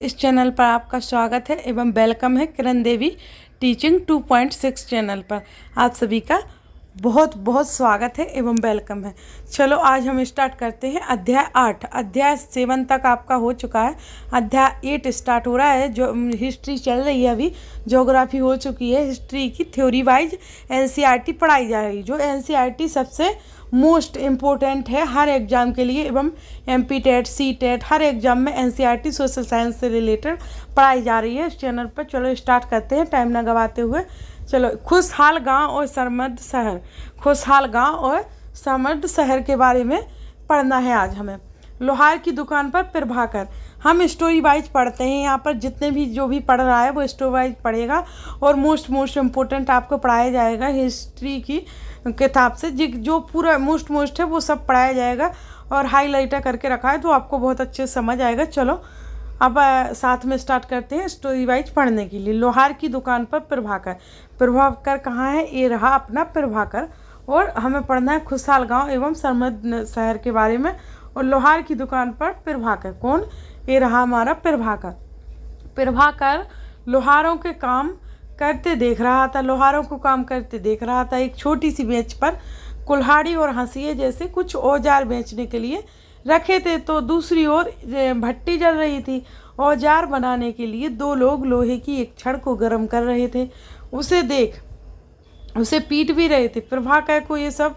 इस चैनल पर आपका स्वागत है एवं वेलकम है किरण देवी टीचिंग 2.6 चैनल पर आप सभी का बहुत बहुत स्वागत है एवं वेलकम है। चलो आज हम स्टार्ट करते हैं अध्याय 8। अध्याय 7 तक आपका हो चुका है, अध्याय 8 स्टार्ट हो रहा है। जो हिस्ट्री चल रही है, अभी ज्योग्राफी हो चुकी है, हिस्ट्री की थ्योरी वाइज एनसीईआरटी पढ़ाई जा रही है। जो एनसीईआरटी सबसे मोस्ट इम्पोर्टेंट है हर एग्ज़ाम के लिए एवं एमपी टेट सी टेट हर एग्ज़ाम में एनसीईआरटी सोशल साइंस से रिलेटेड पढ़ाई जा रही है इस चैनल पर। चलो स्टार्ट करते हैं टाइम ना गवाते हुए। चलो, खुशहाल गांव और समृद्ध शहर। खुशहाल गांव और समृद्ध शहर के बारे में पढ़ना है आज हमें। लोहार की दुकान पर प्रभाकर। हम स्टोरी वाइज पढ़ते हैं यहाँ पर, जितने भी जो भी पढ़ रहा है वो स्टोरी वाइज पढ़ेगा और मोस्ट इम्पोर्टेंट आपको पढ़ाया जाएगा हिस्ट्री की किताब से। जो पूरा मोस्ट है वो सब पढ़ाया जाएगा और हाईलाइटर करके रखा है तो आपको बहुत अच्छे से समझ आएगा। चलो अब साथ में स्टार्ट करते हैं स्टोरी वाइज पढ़ने के लिए। लोहार की दुकान पर प्रभाकर। प्रभाकर कहाँ है? ये रहा अपना प्रभाकर। और हमें पढ़ना है खुशहाल गांव एवं समृद्ध शहर के बारे में। और लोहार की दुकान पर प्रभाकर कौन? ये रहा हमारा प्रभाकर। प्रभाकर लोहारों के काम करते देख रहा था, लोहारों को काम करते देख रहा था। एक छोटी सी बेंच पर कुल्हाड़ी और हंसिए जैसे कुछ औजार बेचने के लिए रखे थे, तो दूसरी ओर भट्टी जल रही थी। औजार बनाने के लिए दो लोग लोहे की एक छड़ को गर्म कर रहे थे। उसे पीट भी रहे थे। प्रभाकर को ये सब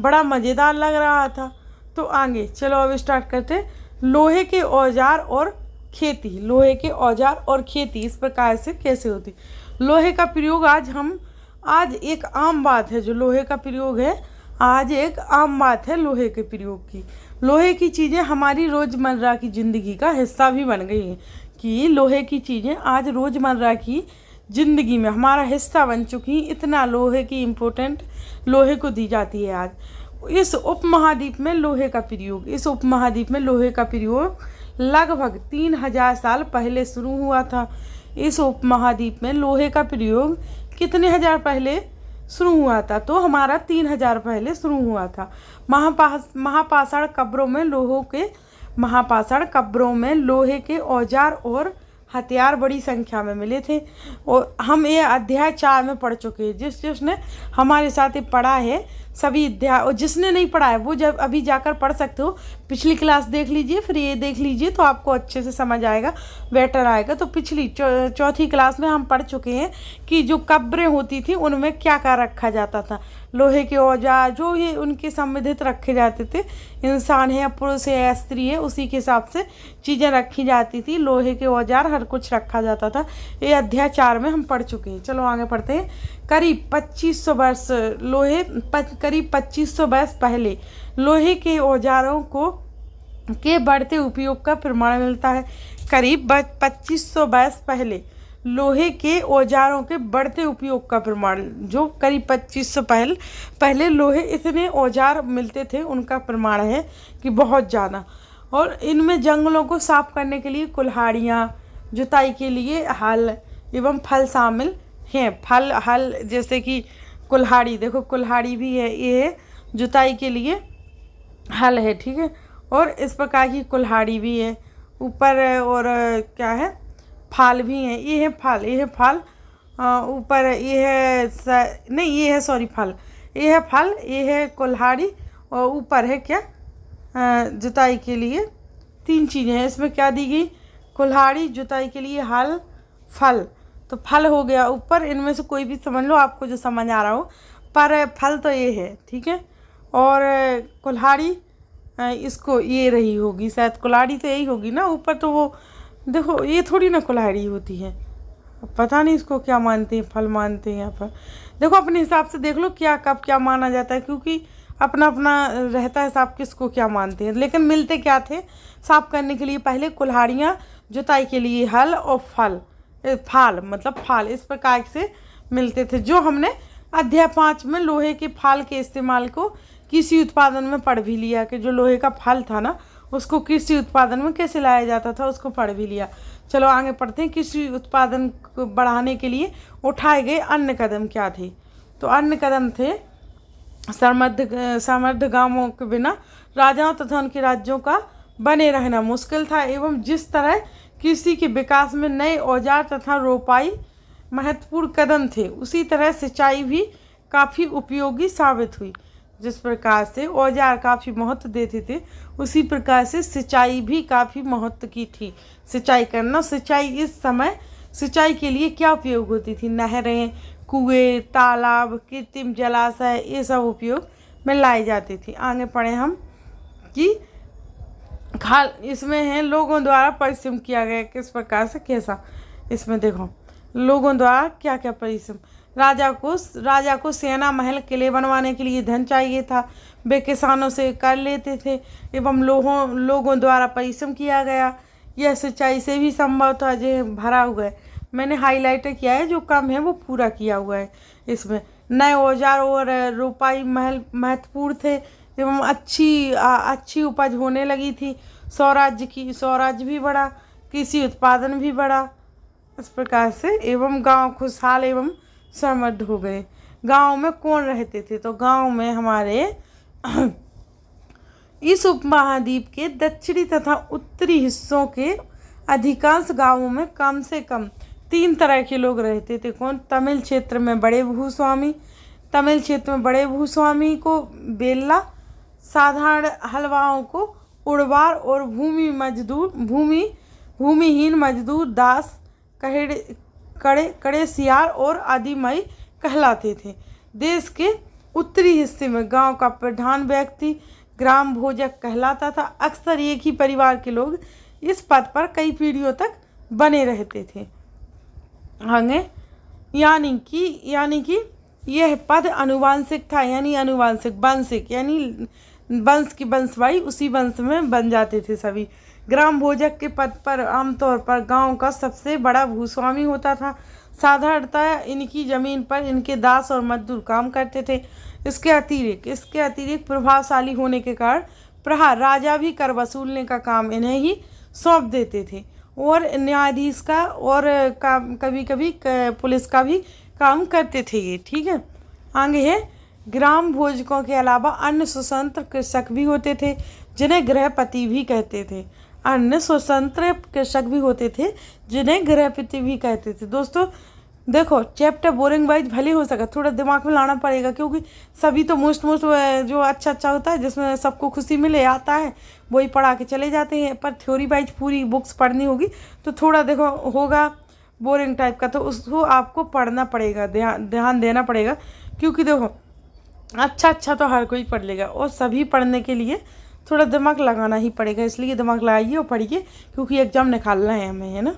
बड़ा मज़ेदार लग रहा था। तो आगे चलो अब स्टार्ट करते हैं। लोहे के औजार और खेती। लोहे के औजार और खेती इस प्रकार से कैसे होती? लोहे का प्रयोग आज एक आम बात है। जो लोहे का प्रयोग है आज एक आम बात है लोहे के प्रयोग की। लोहे की चीज़ें हमारी रोज़मर्रा की ज़िंदगी का हिस्सा भी बन गई हैं कि लोहे की चीज़ें आज रोज़मर्रा की ज़िंदगी में हमारा हिस्सा बन चुकी हैं। इतना लोहे की इम्पोर्टेंट लोहे को दी जाती है आज। इस उपमहाद्वीप में लोहे का प्रयोग लगभग 3000 साल पहले शुरू हुआ था। इस उपमहाद्वीप में लोहे का प्रयोग कितने हजार पहले शुरू हुआ था? तो हमारा 3000 पहले शुरू हुआ था। महापाषाण कब्रों में लोहे के औजार और हथियार बड़ी संख्या में मिले थे। और हम ये अध्याय 4 में पढ़ चुके हैं। जिसने हमारे साथ ये पढ़ा है सभी अध्याय, और जिसने नहीं पढ़ा है वो जब अभी जाकर पढ़ सकते हो। पिछली क्लास देख लीजिए, फिर ये देख लीजिए तो आपको अच्छे से समझ आएगा, बेटर आएगा। तो पिछली चौथी क्लास में हम पढ़ चुके हैं कि जो कब्रें होती थी उनमें क्या क्या रखा जाता था। लोहे के औजार जो ये उनके संबंधित रखे जाते थे, इंसान है या पुरुष है या स्त्री है उसी के हिसाब से चीज़ें रखी जाती थी। लोहे के औजार हर कुछ रखा जाता था। ये अध्याय 4 में हम पढ़ चुके हैं। चलो आगे पढ़ते हैं। करीब 2500 वर्ष पहले लोहे के औजारों के बढ़ते उपयोग का प्रमाण मिलता है। करीब 2500 वर्ष पहले लोहे के औजारों के बढ़ते उपयोग का प्रमाण, जो करीब 2500 पहले लोहे इतने औजार मिलते थे उनका प्रमाण है कि बहुत ज़्यादा। और इनमें जंगलों को साफ करने के लिए कुल्हाड़ियाँ, जुताई के लिए हल एवं फल शामिल हैं। हल जैसे कि कुल्हाड़ी, देखो कुल्हाड़ी भी है, ये है जुताई के लिए हल है, ठीक है। और इस प्रकार की कुल्हाड़ी भी है ऊपर। और क्या है? फाल भी है। ये है फाल ऊपर। ये है फल। ये है फल, ये है कुल्हाड़ी और ऊपर है क्या? जुताई के लिए 3 चीज़ें हैं। इसमें क्या दी गई? कुल्हाड़ी, जुताई के लिए हल, फल। तो फल हो गया ऊपर। इनमें से कोई भी समझ लो, आपको जो समझ आ रहा हो, पर फल तो ये है, ठीक है। और कुल्हाड़ी इसको ये रही होगी शायद, कुल्हाड़ी तो यही होगी ना ऊपर। तो वो देखो, ये थोड़ी ना कुल्हाड़ी होती है, पता नहीं इसको क्या मानते हैं, फल मानते हैं यहाँ पर। देखो अपने हिसाब से देख लो क्या कब क्या माना जाता है, क्योंकि अपना अपना रहता है हिसाब किसको क्या मानते हैं। लेकिन मिलते क्या थे? साफ करने के लिए पहले कुल्हाड़ियाँ, जुताई के लिए हल और फाल, इस प्रकार से मिलते थे। जो हमने अध्याय 5 में लोहे के फाल के इस्तेमाल को कृषि उत्पादन में पढ़ भी लिया कि जो लोहे का फल था ना उसको कृषि उत्पादन में कैसे लाया जाता था, उसको पढ़ भी लिया। चलो आगे पढ़ते हैं। कृषि उत्पादन को बढ़ाने के लिए उठाए गए अन्य कदम क्या थे? तो अन्य कदम थे समृद्ध गांवों के बिना राजाओं तथा उनके राज्यों का बने रहना मुश्किल था, एवं जिस तरह कृषि के विकास में नए औजार तथा रोपाई महत्वपूर्ण कदम थे। उसी तरह सिंचाई भी काफ़ी उपयोगी साबित हुई। जिस प्रकार से औजार काफ़ी महत्व देते थे, उसी प्रकार से सिंचाई भी काफ़ी महत्व की थी। सिंचाई करना, सिंचाई इस समय सिंचाई के लिए क्या उपयोग होती थी? नहरें, कुएं, तालाब, कृत्रिम जलाशय, ये सब उपयोग में लाई जाती थी। आगे पढ़े हम कि खाल इसमें है लोगों द्वारा परिश्रम किया गया। किस प्रकार से, कैसा? इसमें देखो लोगों द्वारा क्या क्या परिश्रम। राजा को सेना, महल, किले बनवाने के लिए धन चाहिए था। वे किसानों से कर लेते थे एवं लोगों द्वारा परिश्रम किया गया। यह सिंचाई से भी संभव था। जो भरा हुआ है, मैंने हाईलाइट किया है, जो कम है वो पूरा किया हुआ है। इसमें नए औजार और रोपाई महल महत्वपूर्ण थे एवं अच्छी उपज होने लगी थी। स्वराज्य भी बढ़ा, कृषि उत्पादन भी बढ़ा। इस प्रकार से एवं गांव खुशहाल एवं समृद्ध हो गए। गांव में कौन रहते थे? तो गांव में हमारे इस उपमहाद्वीप के दक्षिणी तथा उत्तरी हिस्सों के अधिकांश गांवों में कम से कम 3 तरह के लोग रहते थे। कौन? तमिल क्षेत्र में बड़े भूस्वामी को बेल्ला, साधारण हलवाओं को उड़वार और भूमिहीन मजदूर दास, कड़े सियार और आदिमाई कहलाते थे। देश के उत्तरी हिस्से में गांव का प्रधान व्यक्ति ग्राम भोजक कहलाता था। अक्सर एक ही परिवार के लोग इस पद पर कई पीढ़ियों तक बने रहते थे। आगे यानी कि यह पद अनुवांशिक था, यानी वंशिक, यानी वंश की वंशवाही उसी वंश में बन जाते थे सभी। ग्राम भोजक के पद पर आमतौर पर गांव का सबसे बड़ा भूस्वामी होता था। साधारणतः इनकी जमीन पर इनके दास और मजदूर काम करते थे। इसके अतिरिक्त प्रभावशाली होने के कारण प्रहार राजा भी कर वसूलने का काम इन्हें ही सौंप देते थे और न्यायाधीश का और कभी कभी पुलिस का भी काम करते थे ये। ठीक है, आगे है ग्राम भोजकों के अलावा अन्य स्वतंत्र कृषक भी होते थे, जिन्हें गृहपति भी कहते थे। जिन्हें गृहपति भी कहते थे। दोस्तों देखो, चैप्टर बोरिंग वाइज भले हो सका, थोड़ा दिमाग में लाना पड़ेगा, क्योंकि सभी तो मोस्ट जो अच्छा होता है, जिसमें सबको खुशी मिले आता है, वही पढ़ा के चले जाते हैं। पर थ्योरी वाइज पूरी बुक्स पढ़नी होगी तो थोड़ा देखो होगा बोरिंग टाइप का, तो उसको आपको पढ़ना पड़ेगा, ध्यान देना पड़ेगा। क्योंकि देखो अच्छा तो हर कोई पढ़ लेगा, और सभी पढ़ने के लिए थोड़ा दिमाग लगाना ही पड़ेगा। इसलिए दिमाग लगाइए और पढ़िए, क्योंकि एग्जाम निकालना है हमें, है ना।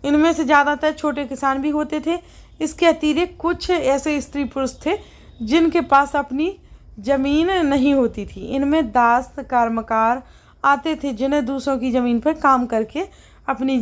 इनमें से ज़्यादातर छोटे किसान भी होते थे। इसके अतिरिक्त कुछ ऐसे स्त्री पुरुष थे जिनके पास अपनी ज़मीन नहीं होती थी। इनमें दास कर्मकार आते थे, जिन्हें दूसरों की ज़मीन पर काम करके अपनी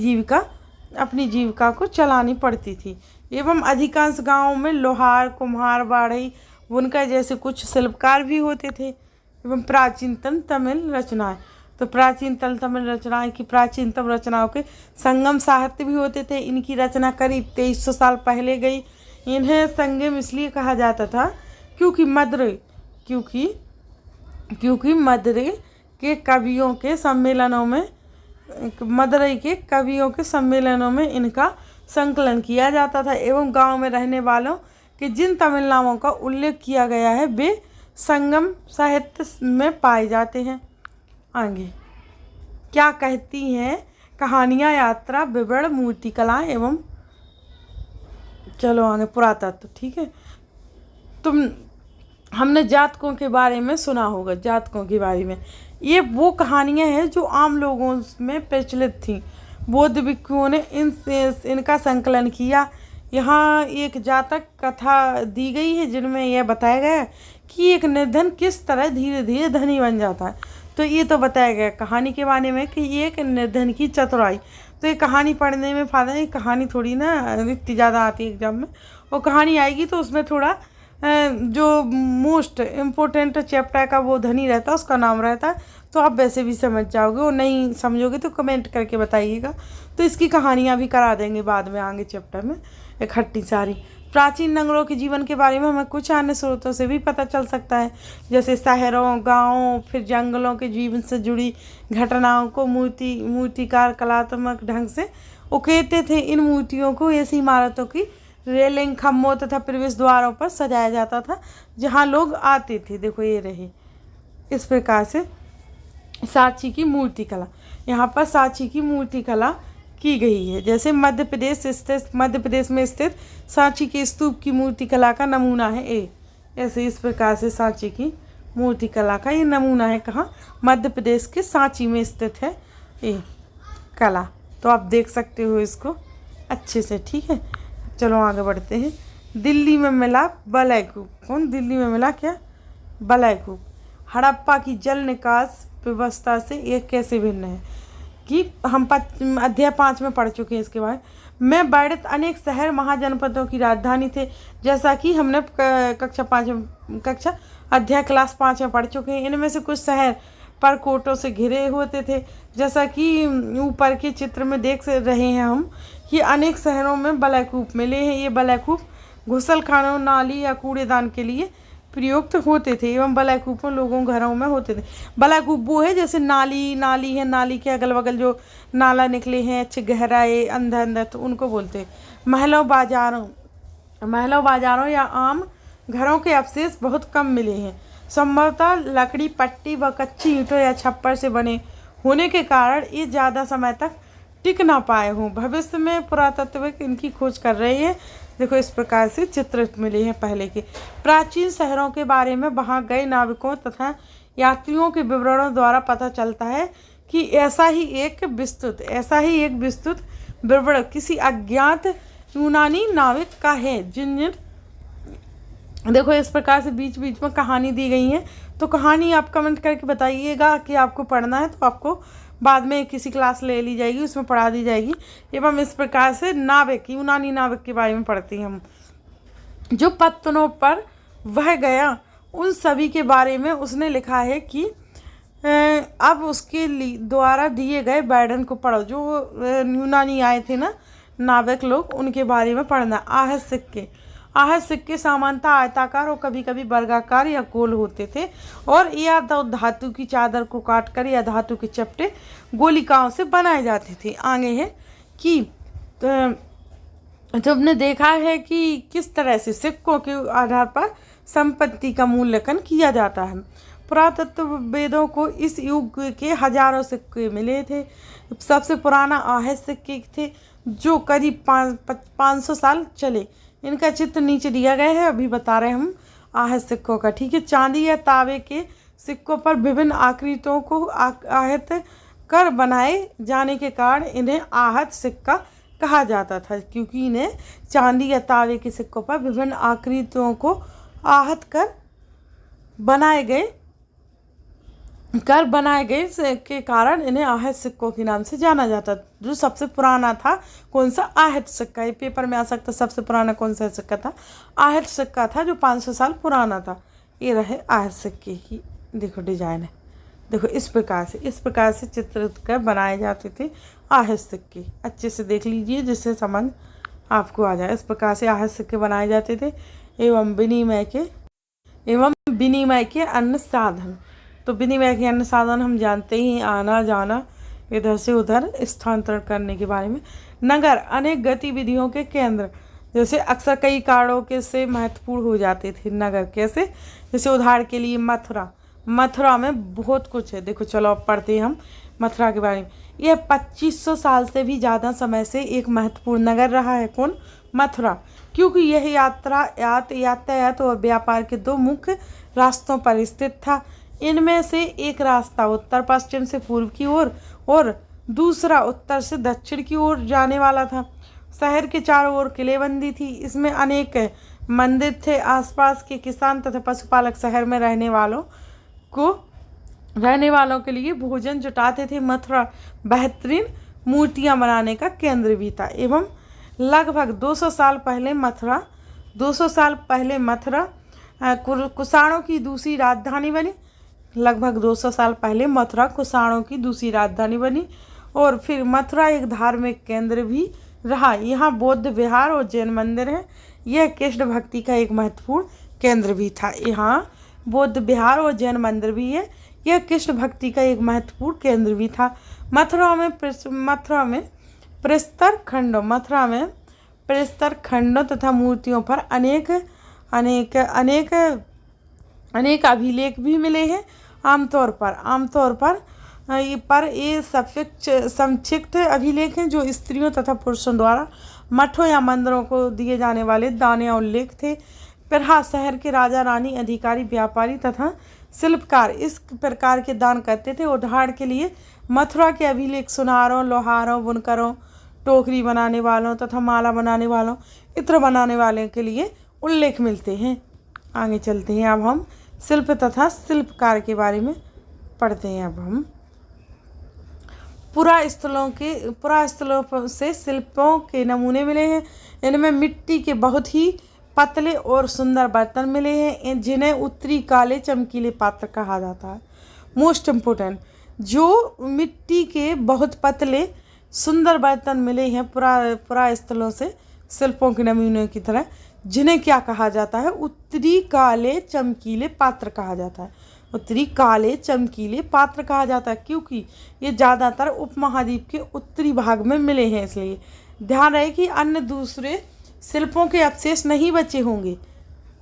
जीविका को चलानी पड़ती थी। एवं अधिकांश गाँवों में लोहार, कुम्हार, बढ़ई, बुनकर जैसे कुछ शिल्पकार भी होते थे। एवं प्राचीनतम तमिल रचनाएं, तो प्राचीनतम तमिल रचनाएं की प्राचीनतम रचनाओं के संगम साहित्य भी होते थे। इनकी रचना करीब 2300 साल पहले गई। इन्हें संगम इसलिए कहा जाता था क्योंकि मदुरै के कवियों के सम्मेलनों में इनका संकलन किया जाता था। एवं गांव में रहने वालों के जिन तमिल नामों का उल्लेख किया गया है, वे संगम साहित्य में पाए जाते हैं। आगे क्या कहती हैं कहानियाँ, यात्रा, विवरण, मूर्तिकला एवं चलो आगे पुरातत्व। ठीक है, हमने जातकों के बारे में सुना होगा। जातकों के बारे में ये वो कहानियाँ हैं जो आम लोगों में प्रचलित थीं। बौद्ध भिक्षुओं ने इनका संकलन किया। यहाँ एक जातक कथा दी गई है, जिनमें यह बताया गया है कि एक निर्धन किस तरह धीरे धीरे धनी बन जाता है। तो ये तो बताया गया कहानी के बारे में कि एक निर्धन की चतुराई। तो ये कहानी पढ़ने में फ़ायदा है, कहानी थोड़ी ना इतनी ज़्यादा आती है एग्जाम में, और कहानी आएगी तो उसमें थोड़ा जो मोस्ट इम्पोर्टेंट चैप्टर का वो धनी रहता है, उसका नाम रहता है, तो आप वैसे भी समझ जाओगे, और नहीं समझोगे तो कमेंट करके बताइएगा। तो इसकी कहानियाँ भी करा देंगे बाद में आगे चैप्टर में इकट्ठी सारी। प्राचीन नगरों के जीवन के बारे में हमें कुछ अन्य स्रोतों से भी पता चल सकता है, जैसे शहरों, गांवों, फिर जंगलों के जीवन से जुड़ी घटनाओं को मूर्तिकार कलात्मक ढंग से उकेरते थे। इन मूर्तियों को ऐसी इमारतों की रेलिंग, खम्भों तथा प्रवेश द्वारों पर सजाया जाता था जहां लोग आते थे। देखो ये रही इस प्रकार से सांची की मूर्ति कला। यहाँ पर सांची की मूर्ति कला की गई है। जैसे मध्य प्रदेश में स्थित सांची के स्तूप की मूर्ति कला का नमूना है ए। ऐसे इस प्रकार से सांची की मूर्ति कला का ये नमूना है। कहाँ? मध्य प्रदेश के सांची में स्थित है ये कला। तो आप देख सकते हो इसको अच्छे से, ठीक है। चलो आगे बढ़ते हैं। दिल्ली में मिला बलय कूप। कौन? दिल्ली में मिला क्या? बलय कूप। हड़प्पा की जल निकास व्यवस्था से ये कैसे भिन्न है कि हम अध्याय 5 में पढ़ चुके हैं इसके बारे में वर्णित अनेक शहर महाजनपदों की राजधानी थे, जैसा कि हमने अध्याय क्लास 5 में पढ़ चुके हैं। इनमें से कुछ शहर परकोटों से घिरे होते थे, जैसा कि ऊपर के चित्र में देख रहे हैं हम कि अनेक शहरों में बलयकूप मिले हैं। ये बलयकूप घुसलखानों, नाली या कूड़ेदान के लिए प्रयुक्त होते थे एवं बलयकूपों लोगों घरों में होते थे। बलयकूप वो है जैसे नाली है, नाली के अगल बगल जो नाला निकले हैं अच्छे गहराए अंदर तो उनको बोलते हैं। महलों बाजारों या आम घरों के अवशेष बहुत कम मिले हैं। संभवतः लकड़ी, पट्टी व कच्ची ईंटों या छप्पर से बने होने के कारण ये ज़्यादा समय तक टिक ना पाए हों। भविष्य में पुरातत्वविद इनकी खोज कर रहे हैं। देखो इस प्रकार से चित्र मिले हैं पहले के। प्राचीन शहरों के बारे में वहाँ गए नाविकों तथा यात्रियों के विवरणों द्वारा पता चलता है कि ऐसा ही एक विस्तृत विवरण किसी अज्ञात यूनानी नाविक का है। देखो इस प्रकार से बीच बीच में कहानी दी गई है। तो कहानी आप कमेंट करके बताइएगा कि आपको पढ़ना है, तो आपको बाद में किसी क्लास ले ली जाएगी, उसमें पढ़ा दी जाएगी। एवं इस प्रकार से यूनानी नाविक के बारे में पढ़ते हैं हम। जो पत्तनों पर वह गया उन सभी के बारे में उसने लिखा है कि अब उसके द्वारा दिए गए बैडन को पढ़ो। जो यूनानी आए थे ना नाविक लोग, उनके बारे में पढ़ना। आहत सिक्के सामान्यतः आयताकार और कभी कभी वर्गाकार या गोल होते थे और या तो धातु की चादर को काटकर या धातु के चपटे गोलिकाओं से बनाए जाते थे। आगे है कि तुमने देखा है कि किस तरह से सिक्कों के आधार पर संपत्ति का मूल्यांकन किया जाता है। पुरातत्ववेदों को इस युग के हजारों सिक्के मिले थे। सबसे पुराना आहत सिक्के थे जो करीब 500 साल चले। इनका चित्र नीचे दिया गया है, अभी बता रहे हैं हम आहत सिक्कों का, ठीक है। चांदी या तांबे के सिक्कों पर विभिन्न आकृतियों को आहत कर बनाए जाने के कारण इन्हें आहत सिक्का कहा जाता था, क्योंकि इन्हें चांदी या तांबे के सिक्कों पर विभिन्न आकृतियों को आहत कर बनाए गए के कारण इन्हें आहत सिक्कों के नाम से जाना जाता। जो सबसे पुराना था कौन सा? आहत सिक्का। ये पेपर में आ सकता सबसे पुराना कौन सा सिक्का था? आहत सिक्का था जो 500 साल पुराना था। ये रहे आहत सिक्के की देखो डिजाइन है। देखो इस प्रकार से चित्र कर बनाए जाते थे आहत सिक्के। अच्छे से देख लीजिए जिससे समझ आपको आ जाए। इस प्रकार से आहत सिक्के बनाए जाते थे एवं विनिमय के अन्य साधन। तो विनिमय के अन्य साधन हम जानते ही, आना जाना, इधर से उधर स्थानांतरण करने के बारे में। नगर अनेक गतिविधियों के केंद्र, जैसे अक्सर कई कारणों के से महत्वपूर्ण हो जाते थे नगर। कैसे? जैसे उदाहरण के लिए मथुरा में बहुत कुछ है। देखो चलो अब पढ़ते हैं हम मथुरा के बारे में। यह 2500 साल से भी ज़्यादा समय से एक महत्वपूर्ण नगर रहा है। कौन? मथुरा। क्योंकि यह यातायात और व्यापार के दो मुख्य रास्तों पर स्थित था। इनमें से एक रास्ता उत्तर पश्चिम से पूर्व की ओर और दूसरा उत्तर से दक्षिण की ओर जाने वाला था। शहर के चारों ओर किलेबंदी थी। इसमें अनेक मंदिर थे। आसपास के किसान तथा पशुपालक शहर में रहने वालों के लिए भोजन जुटाते थे। मथुरा बेहतरीन मूर्तियां बनाने का केंद्र भी था। एवं लगभग 200 साल पहले मथुरा कुषाणों की दूसरी राजधानी बनी। लगभग 200 साल पहले मथुरा कुषाणों की दूसरी राजधानी बनी और फिर मथुरा एक धार्मिक केंद्र भी रहा। यहाँ बौद्ध विहार और जैन मंदिर हैं। यह कृष्ण भक्ति का एक महत्वपूर्ण केंद्र भी था। यहाँ बौद्ध विहार और जैन मंदिर भी है। यह कृष्ण भक्ति का एक महत्वपूर्ण केंद्र भी था। मथुरा में प्रस्तर खंडों तथा मूर्तियों पर अनेक अनेक अनेक अनेक अभिलेख भी मिले हैं। आमतौर पर ये संक्षिप्त अभिलेख हैं जो स्त्रियों तथा पुरुषों द्वारा मठों या मंदिरों को दिए जाने वाले दान या उल्लेख थे। फिर हाँ, शहर के राजा रानी, अधिकारी, व्यापारी तथा शिल्पकार इस प्रकार के दान करते थे। उदाहरण के लिए मथुरा के अभिलेख सुनारों, लोहारों, बुनकरों, टोकरी बनाने वालों तथा माला बनाने वालों, इत्र बनाने वालों के लिए उल्लेख मिलते हैं। आगे चलते हैं। अब हम शिल्प तथा शिल्पकार के बारे में पढ़ते हैं। अब हम पुरास्थलों से शिल्पों के नमूने मिले हैं। इनमें मिट्टी के बहुत ही पतले और सुंदर बर्तन मिले हैं जिन्हें उत्तरी काले चमकीले पात्र कहा जाता है। मोस्ट इम्पोर्टेंट, जो मिट्टी के बहुत पतले सुंदर बर्तन मिले हैं पुरास्थलों से शिल्पों के नमूने की तरह, जिन्हें क्या कहा जाता है? उत्तरी काले चमकीले पात्र कहा जाता है। उत्तरी काले चमकीले पात्र कहा जाता है क्योंकि ये ज़्यादातर उपमहाद्वीप के उत्तरी भाग में मिले हैं। इसलिए ध्यान रहे कि अन्य दूसरे शिल्पों के अवशेष नहीं बचे होंगे,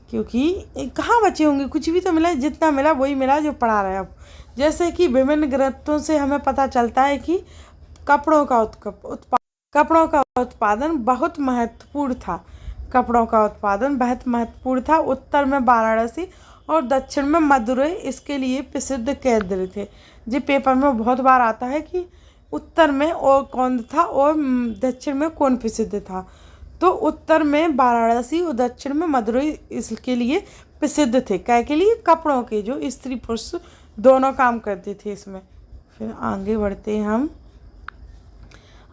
क्योंकि कहाँ बचे होंगे, कुछ भी तो मिला, जितना मिला वही मिला जो पड़ा रहा है। अब जैसे कि विभिन्न ग्रंथों से हमें पता चलता है कि कपड़ों का उत्पादन बहुत महत्वपूर्ण था। कपड़ों का उत्पादन बहुत महत्वपूर्ण था। उत्तर में वाराणसी और दक्षिण में मदुरै इसके लिए प्रसिद्ध केंद्र थे। जी पेपर में बहुत बार आता है कि उत्तर में और कौन था और दक्षिण में कौन प्रसिद्ध था। तो उत्तर में वाराणसी और दक्षिण में मदुरै इसके लिए प्रसिद्ध थे। क्या के लिए? कपड़ों के, जो स्त्री पुरुष दोनों काम करते थे इसमें। फिर आगे बढ़ते हैं हम।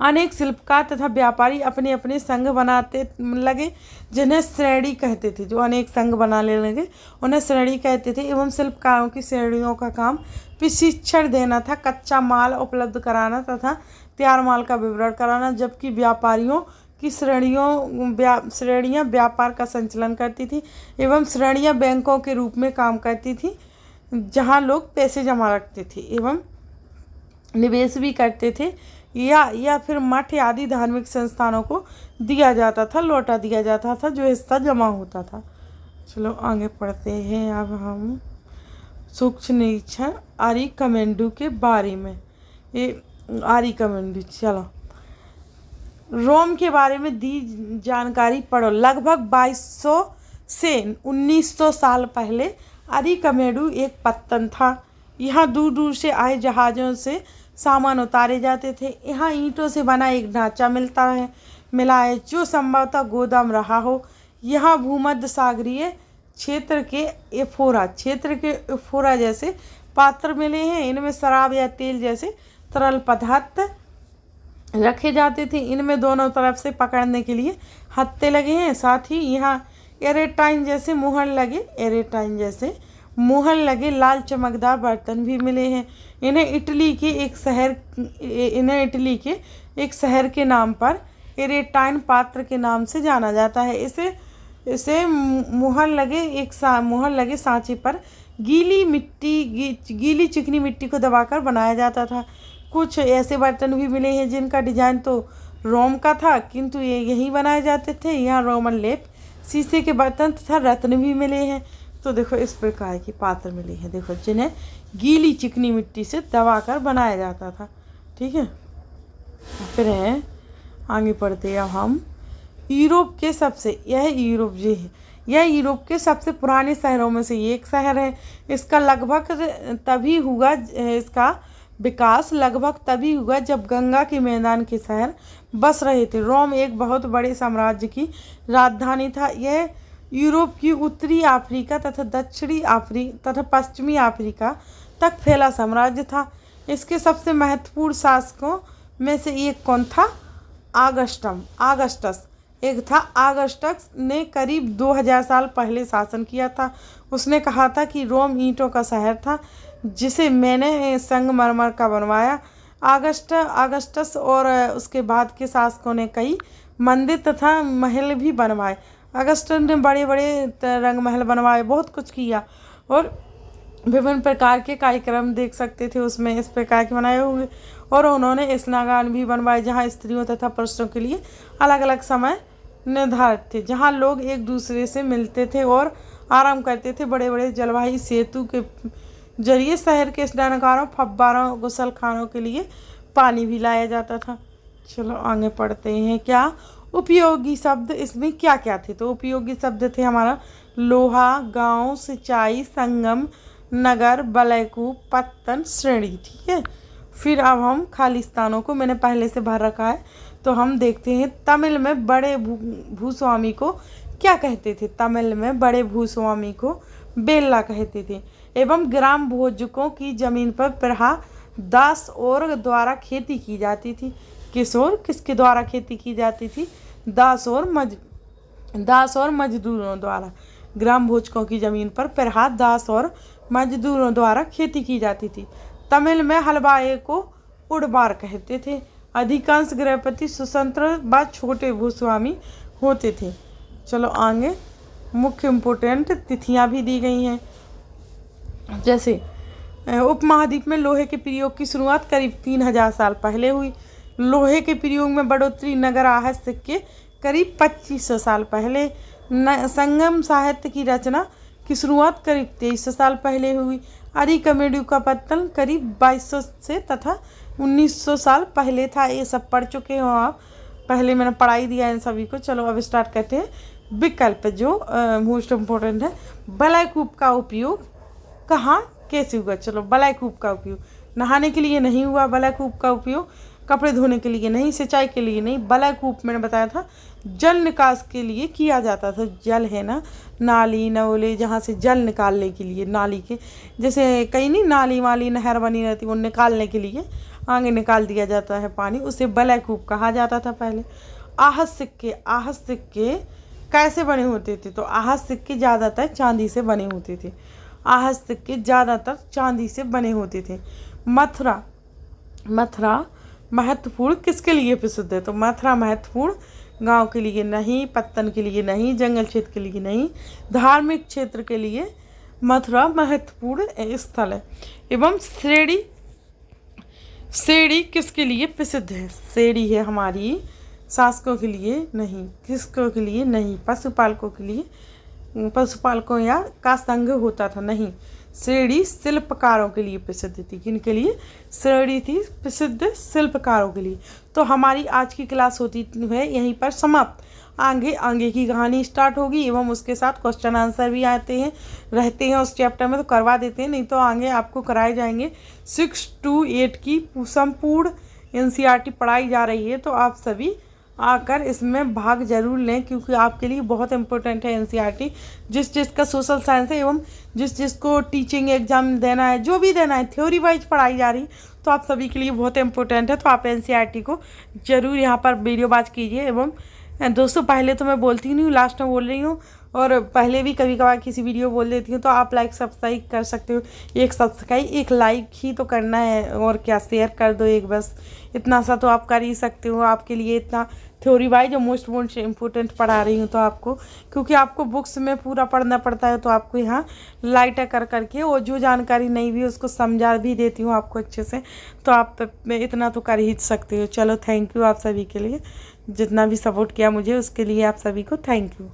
अनेक शिल्पकार तथा व्यापारी अपने अपने संघ बनाते लगे जिन्हें श्रेणी कहते थे। जो अनेक संघ बनाने लगे उन्हें श्रेणी कहते थे। एवं शिल्पकारों की श्रेणियों का काम प्रशिक्षण देना था, कच्चा माल उपलब्ध कराना तथा तैयार माल का विवरण कराना, जबकि व्यापारियों की श्रेणियाँ व्यापार का संचालन करती थी। एवं श्रेणियाँ बैंकों के रूप में काम करती थी जहाँ लोग पैसे जमा रखते थे एवं निवेश भी करते थे, या फिर मठ आदि धार्मिक संस्थानों को दिया जाता था, लौटा दिया जाता था जो हिस्सा जमा होता था। चलो आगे पढ़ते हैं। अब हम सूक्ष्म निरीक्षण अरिकमेंडू के बारे में। ये अरिकमेंडू, चलो रोम के बारे में दी जानकारी पढ़ो। लगभग 2200 से 1900 साल पहले अरिकमेंडू एक पत्तन था। यहाँ दूर दूर से आए जहाज़ों से सामान उतारे जाते थे। यहाँ ईंटों से बना एक ढांचा मिला है जो संभवतः गोदाम रहा हो। यहाँ भूमध्य सागरीय क्षेत्र के एफोरा जैसे पात्र मिले हैं। इनमें शराब या तेल जैसे तरल पदार्थ रखे जाते थे। इनमें दोनों तरफ से पकड़ने के लिए हत्थे लगे हैं। साथ ही यहाँ एरेटाइन जैसे मुहर लगे लाल चमकदार बर्तन भी मिले हैं। इन्हें इटली के एक शहर के नाम पर एरेटाइन पात्र के नाम से जाना जाता है। इसे मुहर लगे सांचे पर गीली चिकनी मिट्टी को दबाकर बनाया जाता था। कुछ ऐसे बर्तन भी मिले हैं जिनका डिजाइन तो रोम का था किंतु ये यहीं बनाए जाते थे। यहाँ रोमन लेप, शीशे के बर्तन तथा रत्न भी मिले हैं। तो देखो इस प्रकार की पात्र मिले हैं, देखो जिन्हें गीली चिकनी मिट्टी से दबाकर बनाया जाता था। ठीक है, फिर है आगे पढ़ते हैं हम। यूरोप के यूरोप के सबसे पुराने शहरों में से एक शहर है। इसका विकास लगभग तभी हुआ जब गंगा के मैदान के शहर बस रहे थे। रोम एक बहुत बड़े साम्राज्य की राजधानी था। यह यूरोप की उत्तरी अफ्रीका तथा पश्चिमी अफ्रीका तक फैला साम्राज्य था। इसके सबसे महत्वपूर्ण शासकों में से एक कौन था? आगस्टस ने करीब 2000 साल पहले शासन किया था। उसने कहा था कि रोम ईंटों का शहर था जिसे मैंने संगमरमर का बनवाया। आगस्टस और उसके बाद के शासकों ने कई मंदिर तथा महल भी बनवाए। अगस्टस ने बड़े बड़े रंग महल बनवाए, बहुत कुछ किया और विभिन्न प्रकार के कार्यक्रम देख सकते थे उसमें इस प्रकार के बनाए हुए। और उन्होंने स्नानगार भी बनवाए जहाँ स्त्रियों तथा पुरुषों के लिए अलग अलग समय निर्धारित थे, जहाँ लोग एक दूसरे से मिलते थे और आराम करते थे। बड़े बड़े जलवायु सेतु के जरिए शहर के स्नानगारों, फव्वारों, गुसलखानों के लिए पानी भी लाया जाता था। चलो आगे पढ़ते हैं। क्या उपयोगी शब्द इसमें क्या क्या थे? तो उपयोगी शब्द थे हमारा लोहा, गांव, सिंचाई, संगम, नगर, वलयकूप, पत्तन, श्रेणी। ठीक है, फिर अब हम खाली स्थानों को मैंने पहले से भर रखा है, तो हम देखते हैं तमिल में बड़े भूस्वामी को क्या कहते थे? तमिल में बड़े भूस्वामी को बेल्ला कहते थे। एवं ग्राम भोजकों की जमीन पर प्रहा दास और द्वारा खेती की जाती थी। किसके द्वारा खेती की जाती थी? दास और मजदूरों द्वारा। ग्राम भोजकों की जमीन पर प्रहा दास और मजदूरों द्वारा खेती की जाती थी। तमिल में हलवाई को उड़बार कहते थे। अधिकांश गृहपति स्वतंत्र व छोटे भूस्वामी होते थे। चलो आगे मुख्य इम्पोर्टेंट तिथियां भी दी गई हैं। जैसे उपमहाद्वीप में लोहे के प्रयोग की शुरुआत करीब 3000 साल पहले हुई। लोहे के प्रयोग में बढ़ोतरी नगर आहत सिक्के करीब 2500 साल पहले। संगम साहित्य की रचना की शुरुआत करीब 2300 साल पहले हुई। अरिकमेडु का पत्तन करीब 2200 से तथा 1900 साल पहले था। ये सब पढ़ चुके हो आप, पहले मैंने पढ़ाई दिया इन सभी को। चलो अब स्टार्ट करते हैं। विकल्प जो मोस्ट इम्पोर्टेंट है, वलयकूप का उपयोग कहाँ कैसे हुआ? चलो वलयकूप का उपयोग नहाने के लिए नहीं हुआ, वलयकूप का उपयोग कपड़े धोने के लिए नहीं, सिंचाई के लिए नहीं। वलयकूप मैंने बताया था जल निकास के लिए किया जाता था। जल है ना, नाली नवले जहाँ से जल निकालने के लिए, नाली के जैसे कहीं नहीं नाली वाली नहर बनी रहती, वो निकालने के लिए आगे निकाल दिया जाता है पानी, उसे वलयकूप कहा जाता था पहले। आहत सिक्के कैसे बने होते थे? तो आहत सिक्के ज़्यादातर चांदी से बने होते थे। आहत सिक्के ज़्यादातर चांदी से बने होते थे। मथुरा महत्वपूर्ण किसके लिए प्रसिद्ध है? तो मथुरा महत्वपूर्ण गांव के लिए नहीं, पत्तन के लिए नहीं, जंगल क्षेत्र के लिए नहीं, धार्मिक क्षेत्र के लिए मथुरा महत्वपूर्ण स्थल है। एवं श्रेणी किसके लिए प्रसिद्ध है? श्रेणी है हमारी शासकों के लिए नहीं, किसकों के लिए नहीं, पशुपालकों के लिए, पशुपालकों या का संघ होता था नहीं। श्रेणी शिल्पकारों के लिए प्रसिद्ध थी। किन के लिए श्रेणी थी प्रसिद्ध? शिल्पकारों के लिए। तो हमारी आज की क्लास होती है यहीं पर समाप्त। आगे की कहानी स्टार्ट होगी एवं उसके साथ क्वेश्चन आंसर भी रहते हैं उस चैप्टर में, तो करवा देते हैं, नहीं तो आगे आपको कराए जाएंगे। 6 to 8 की संपूर्ण NCERT पढ़ाई जा रही है, तो आप सभी आकर इसमें भाग जरूर लें, क्योंकि आपके लिए बहुत इंपॉर्टेंट है NCERT। जिसका सोशल साइंस है एवं जिसको टीचिंग एग्जाम देना है, जो भी देना है, थ्योरी वाइज पढ़ाई जा रही, तो आप सभी के लिए बहुत इंपॉर्टेंट है। तो आप NCERT को जरूर यहाँ पर वीडियो वॉच कीजिए। एवं दोस्तों पहले तो मैं बोलती नहीं हूँ, लास्ट में बोल रही हूँ, और पहले भी कभी कभार किसी वीडियो बोल देती हूँ, तो आप लाइक सब्सक्राइब कर सकते हो। एक सब्सक्राइब, एक लाइक ही तो करना है, और क्या शेयर कर दो एक, बस इतना सा तो आप कर ही सकते हो। आपके लिए इतना थ्योरी वाइज जो मोस्ट इम्पोर्टेंट पढ़ा रही हूँ, तो आपको क्योंकि आपको बुक्स में पूरा पढ़ना पड़ता है, तो आपको यहाँ लाइट कर करके और जो जानकारी नहीं भी उसको समझा भी देती हूँ आपको अच्छे से, तो आप इतना तो कर ही सकते हो। चलो थैंक यू आप सभी के लिए, जितना भी सपोर्ट किया मुझे उसके लिए आप सभी को थैंक यू।